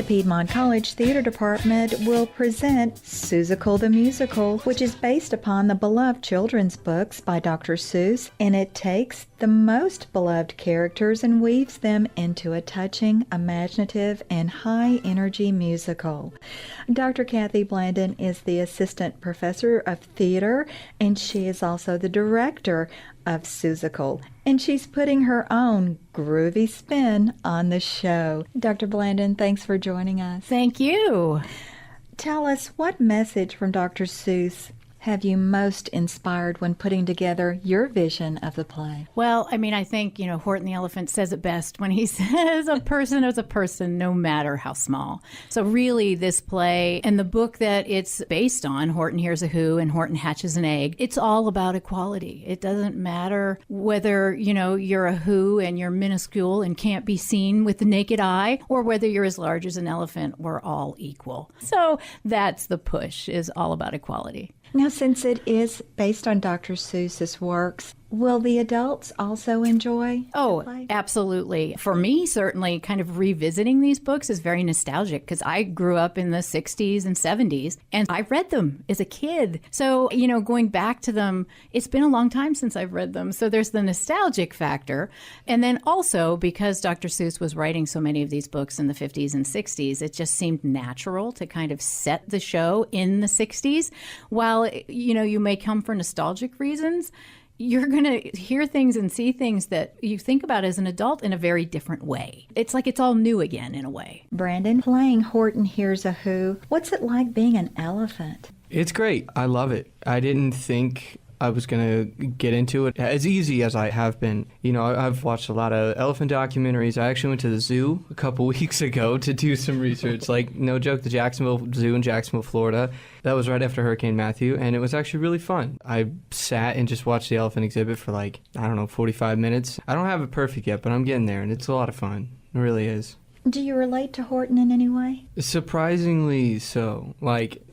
The Piedmont College Theater Department will present Seussical the Musical, which is based upon the beloved children's books by Dr. Seuss, and it takes the most beloved characters and weaves them into a touching, imaginative, and high-energy musical. Dr. Kathy Blandon is the Assistant Professor of Theater, and she is also the Director of Seussical, and she's putting her own groovy spin on the show. Dr. Blandon, thanks for joining us. Thank you. Tell us, what message from Dr. Seuss have you most inspired when putting together your vision of the play? Well, I think, Horton the Elephant says it best when he says a person is a person no matter how small. So really this play and the book that it's based on, Horton Hears a Who and Horton Hatches an Egg, it's all about equality. It doesn't matter whether, you're a who and you're minuscule and can't be seen with the naked eye, or whether you're as large as an elephant. We're all equal. So that's the push, is all about equality. Now, since it is based on Dr. Seuss's works, will the adults also enjoy the play? Absolutely. For me, certainly, kind of revisiting these books is very nostalgic because I grew up in the 60s and 70s, and I read them as a kid. So, going back to them, it's been a long time since I've read them. So there's the nostalgic factor. And then also, because Dr. Seuss was writing so many of these books in the 50s and 60s, it just seemed natural to kind of set the show in the 60s. While, you may come for nostalgic reasons, you're going to hear things and see things that you think about as an adult in a very different way. It's like it's all new again in a way. Brandon, playing Horton Hears a Who, what's it like being an elephant? It's great. I love it. I didn't think I was going to get into it as easy as I have been. I've watched a lot of elephant documentaries. I actually went to the zoo a couple weeks ago to do some research. Like, no joke, the Jacksonville Zoo in Jacksonville, Florida. That was right after Hurricane Matthew, and it was actually really fun. I sat and just watched the elephant exhibit for 45 minutes. I don't have it perfect yet, but I'm getting there, and it's a lot of fun. It really is. Do you relate to Horton in any way? Surprisingly so.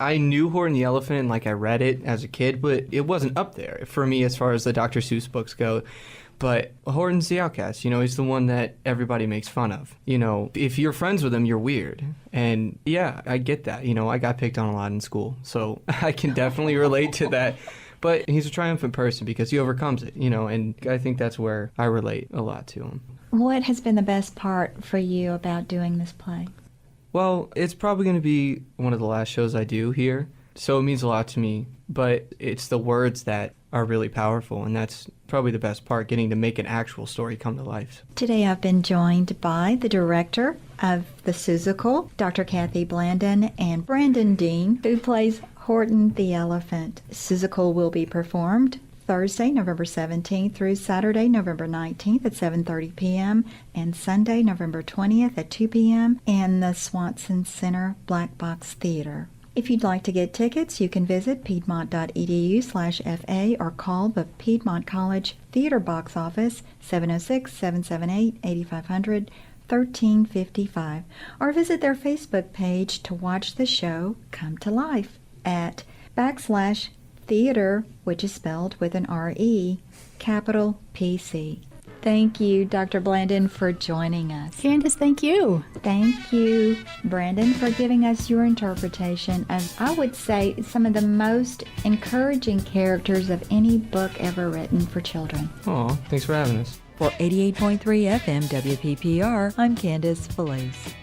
I knew Horton the Elephant, and I read it as a kid, but it wasn't up there for me as far as the Dr. Seuss books go. But Horton's the outcast. He's the one that everybody makes fun of. If you're friends with him, you're weird. And yeah, I get that. I got picked on a lot in school, so I can definitely relate to that. But he's a triumphant person because he overcomes it, and I think that's where I relate a lot to him. What has been the best part for you about doing this play? Well, it's probably going to be one of the last shows I do here, so it means a lot to me. But it's the words that are really powerful, and that's probably the best part, getting to make an actual story come to life. Today I've been joined by the director of the Seussical, Dr. Kathy Blandon, and Brandon Dean, who plays Horton the Elephant. Seussical will be performed Thursday, November 17th through Saturday, November 19th at 7:30 p.m. and Sunday, November 20th at 2 p.m. in the Swanson Center Black Box Theater. If you'd like to get tickets, you can visit piedmont.edu/FA or call the Piedmont College Theater Box Office 706-778-8500, 1355, or visit their Facebook page to watch the show come to life at /theater, which is spelled with an R-E, capital P-C. Thank you, Dr. Blandon, for joining us. Candace, thank you. Thank you, Brandon, for giving us your interpretation of, I would say, some of the most encouraging characters of any book ever written for children. Aw, thanks for having us. For 88.3 FM WPPR, I'm Candace Felice.